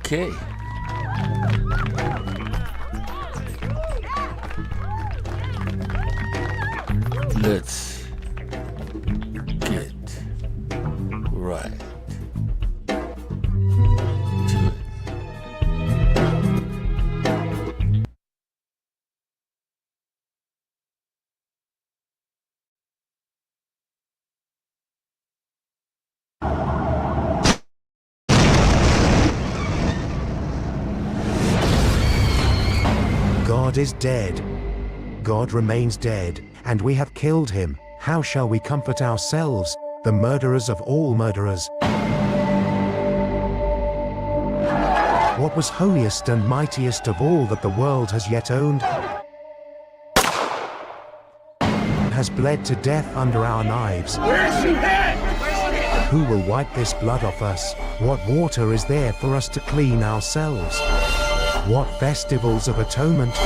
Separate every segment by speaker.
Speaker 1: Decay. Let's get right to it.
Speaker 2: God is dead. God remains dead, and we have killed him. How shall we comfort ourselves, the murderers of all murderers? What was holiest and mightiest of all that the world has yet owned has bled to death under our knives.
Speaker 3: Where's she hit?
Speaker 2: Who will wipe this blood off us? What water is there for us to clean ourselves? What festivals of atonement?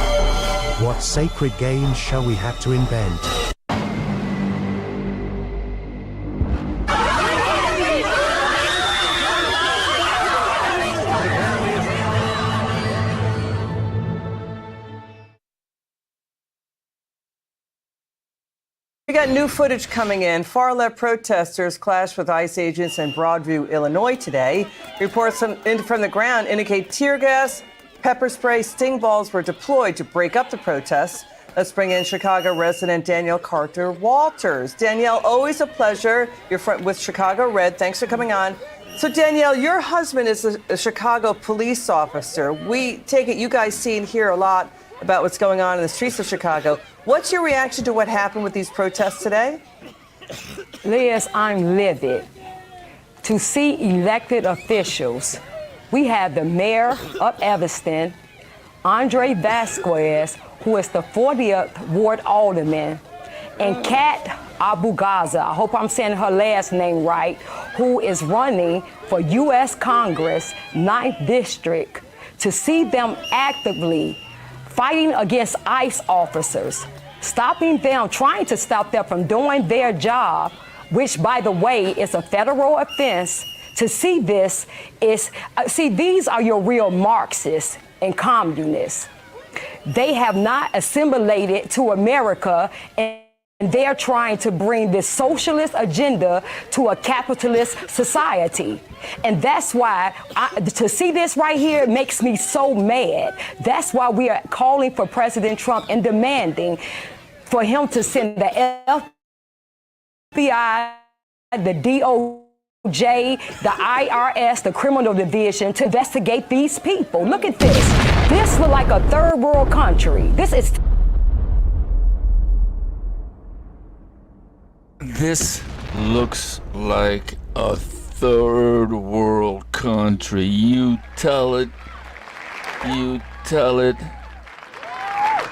Speaker 2: What sacred games shall we have to invent?
Speaker 4: We got new footage coming in. Far-left protesters clashed with ICE agents in Broadview, Illinois today. Reports from the ground indicate tear gas, pepper spray, sting balls were deployed to break up the protests. Let's bring in Chicago resident Danielle Carter Walters. Danielle, always a pleasure. You're with Chicago Red. Thanks for coming on. So, Danielle, your husband is a Chicago police officer. We take it you guys see and hear a lot about what's going on in the streets of Chicago. What's your reaction to what happened with these protests today?
Speaker 5: Liz, I'm livid to see elected officials. We have the mayor of Evanston, Andre Vasquez, who is the 40th Ward Alderman, and Kat Abu-Ghaza, I hope I'm saying her last name right, who is running for U.S. Congress, 9th District, to see them actively fighting against ICE officers, stopping them, trying to stop them from doing their job, which, by the way, is a federal offense. To see this is, these are your real Marxists and communists. They have not assimilated to America, and they're trying to bring this socialist agenda to a capitalist society. And that's why to see this right here makes me so mad. That's why we are calling for President Trump and demanding for him to send the FBI, the DOJ, the IRS, the criminal division to investigate these people. Look at this. This looks like a third world country.
Speaker 1: This looks like a third world country. You tell it. You tell it.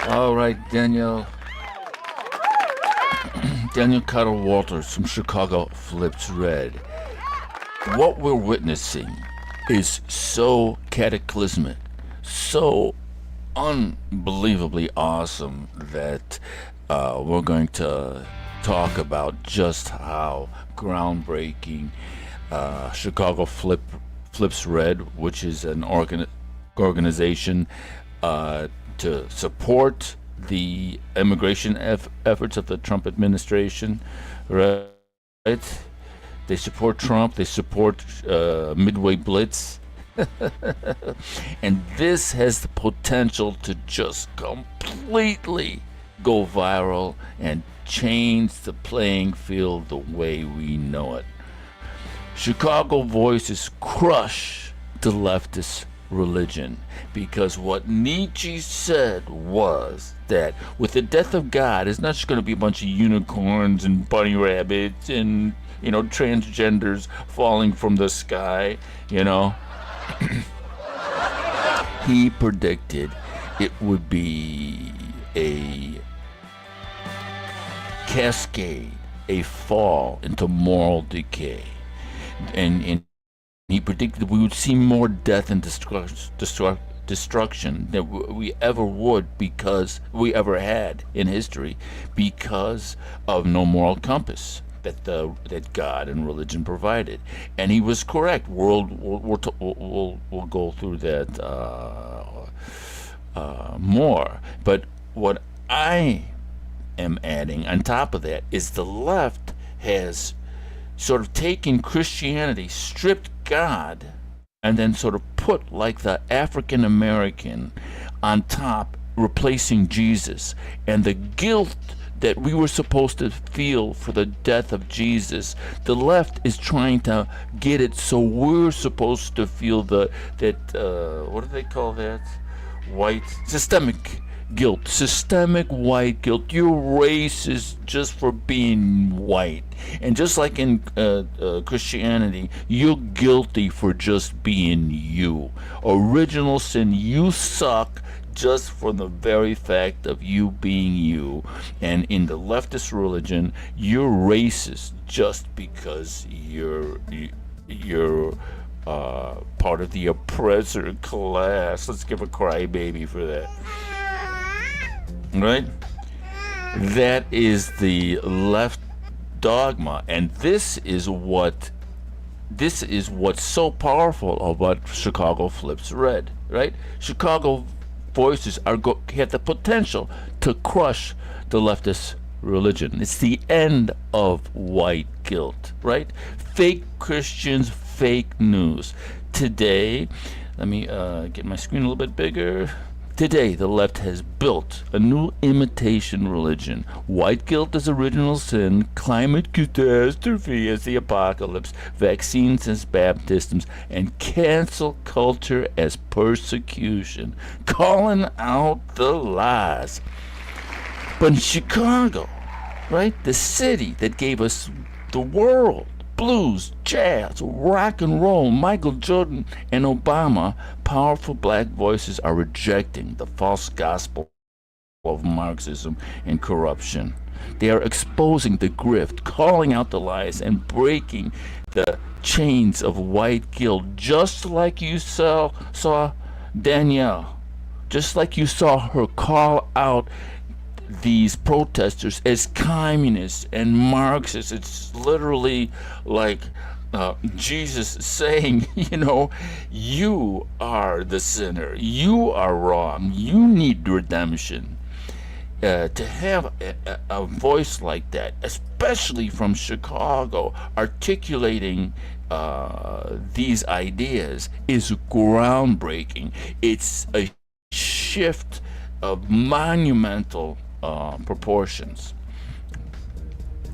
Speaker 1: All right, Danielle. Danielle Carter Walters from Chicago Flips Red. What we're witnessing is so cataclysmic, so unbelievably awesome that we're going to talk about just how groundbreaking Chicago Flips Red, which is an organization to support the immigration efforts of the Trump administration, right? They support Trump, they support Midway Blitz. And this has the potential to just completely go viral and change the playing field the way we know it. Chicago voices crush the leftist religion, because what Nietzsche said was that with the death of God, it's not just going to be a bunch of unicorns and bunny rabbits and, you know, transgenders falling from the sky, you know. He predicted it would be a cascade, a fall into moral decay. And he predicted we would see more death and destruction than we ever would, because we ever had in history, because of no moral compass, that God and religion provided, and he was correct. We'll go through that more. But what I am adding on top of that is the left has sort of taken Christianity, stripped God, and then sort of put like the African American on top, replacing Jesus, and the guilt that we were supposed to feel for the death of Jesus. The left is trying to get it so we're supposed to feel what do they call that? White systemic guilt, systemic white guilt. You're racist just for being white, and just like in Christianity, you're guilty for just being you. Original sin. You suck just for the very fact of you being you. And in the leftist religion, you're racist just because you're part of the oppressor class. Let's give a crybaby for that. Right? That is the left dogma, and this is what's so powerful about Chicago Flips Red. Right? Chicago voices have the potential to crush the leftist religion. It's the end of white guilt, right? Fake Christians, fake news. Today, let me get my screen a little bit bigger. Today, the left has built a new imitation religion. White guilt as original sin, climate catastrophe as the apocalypse, vaccines as baptisms, and cancel culture as persecution, calling out the lies. But in Chicago, right, the city that gave us the world, blues, jazz, rock and roll, Michael Jordan, and Obama, powerful black voices are rejecting the false gospel of Marxism and corruption. They are exposing the grift, calling out the lies, and breaking the chains of white guilt, just like you saw Danielle, just like you saw her call out these protesters as communists and Marxists. It's literally like Jesus saying, you are the sinner, you are wrong, you need redemption. To have a voice like that, especially from Chicago, articulating these ideas, is groundbreaking. It's a shift of monumental proportions,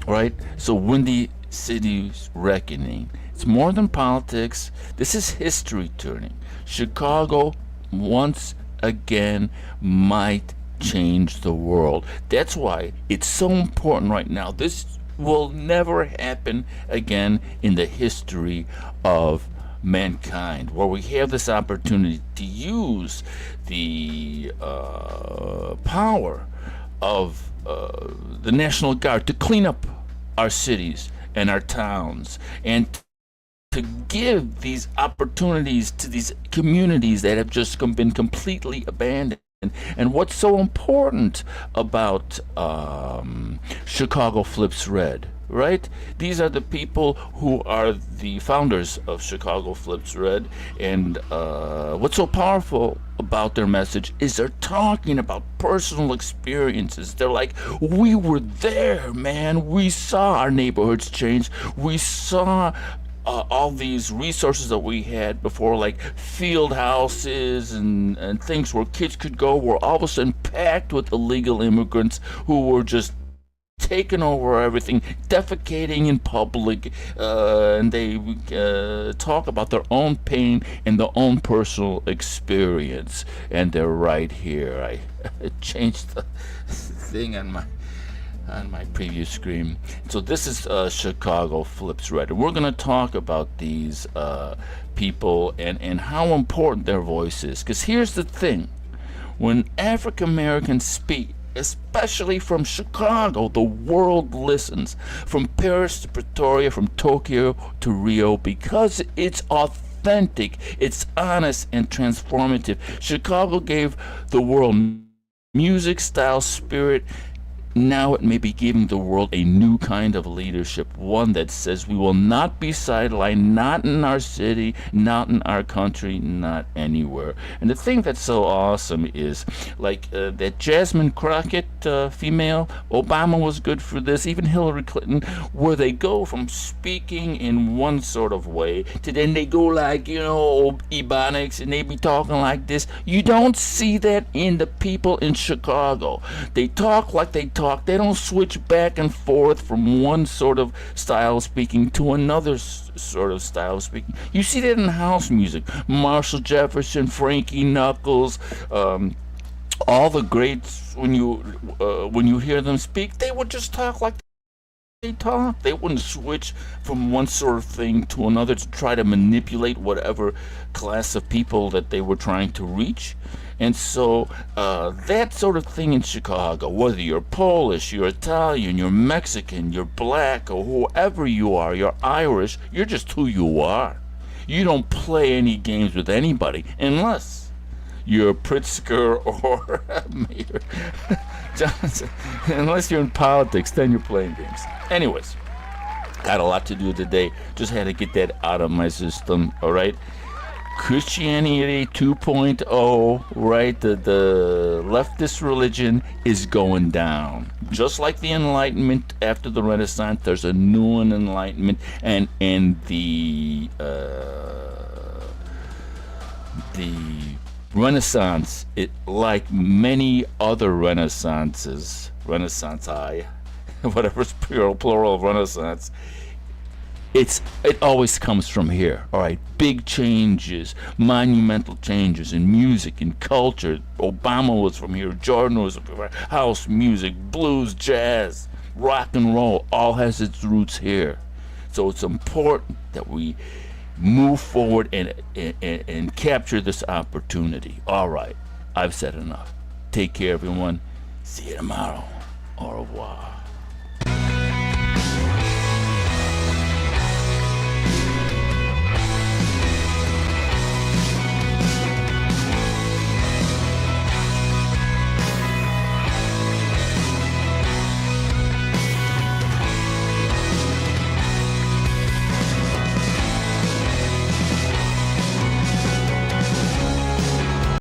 Speaker 1: right? So Windy City's reckoning, it's more than politics. This is history turning. Chicago once again might change the world. That's why it's so important right now. This will never happen again in the history of mankind, where we have this opportunity to use the power of the National Guard to clean up our cities and our towns, and to give these opportunities to these communities that have just been completely abandoned. And what's so important about Chicago Flips Red, right? These are the people who are the founders of Chicago Flips Red, and what's so powerful about their message is they're talking about personal experiences. They're like, we were there, man. We saw our neighborhoods change. We saw all these resources that we had before, like field houses and things where kids could go, were all of a sudden packed with illegal immigrants who were just taking over everything, defecating in public, and they talk about their own pain and their own personal experience. And they're right here. I changed the thing on my previous screen. So this is Chicago Flips Red. And we're going to talk about these people and how important their voice is. Because here's the thing. When African Americans speak, especially from Chicago, the world listens. From Paris to Pretoria, from Tokyo to Rio, because it's authentic, it's honest and transformative. Chicago gave the world music, style, spirit, Now it may be giving the world a new kind of leadership, one that says we will not be sidelined, not in our city, not in our country, not anywhere. And the thing that's so awesome is, like that Jasmine Crockett female, Obama was good for this, even Hillary Clinton, where they go from speaking in one sort of way to then they go like, you know, Ebonics, and they be talking like this. You don't see that in the people in Chicago. They talk like they talk. They don't switch back and forth from one sort of style of speaking to another sort of style of speaking. You see that in house music. Marshall Jefferson, Frankie Knuckles, all the greats. When you hear them speak, they would just talk like they talk. They wouldn't switch from one sort of thing to another to try to manipulate whatever class of people that they were trying to reach. And so that sort of thing in Chicago, whether you're Polish, you're Italian, you're Mexican, you're black, or whoever you are, you're Irish, you're just who you are. You don't play any games with anybody unless you're Pritzker or Mayor Johnson. Unless you're in politics, then you're playing games. Anyways, got a lot to do today. Just had to get that out of my system, all right? Christianity 2.0, right? The leftist religion is going down. Just like the Enlightenment after the Renaissance, there's a new Enlightenment, and the Renaissance, it like many other Renaissances, whatever's plural of Renaissance, it always comes from here, all right? Big changes, monumental changes in music, in culture. Obama was from here, Jordan was from here, house music, blues, jazz, rock and roll, all has its roots here. So it's important that we move forward and capture this opportunity. All right, I've said enough. Take care, everyone. See you tomorrow. Au revoir.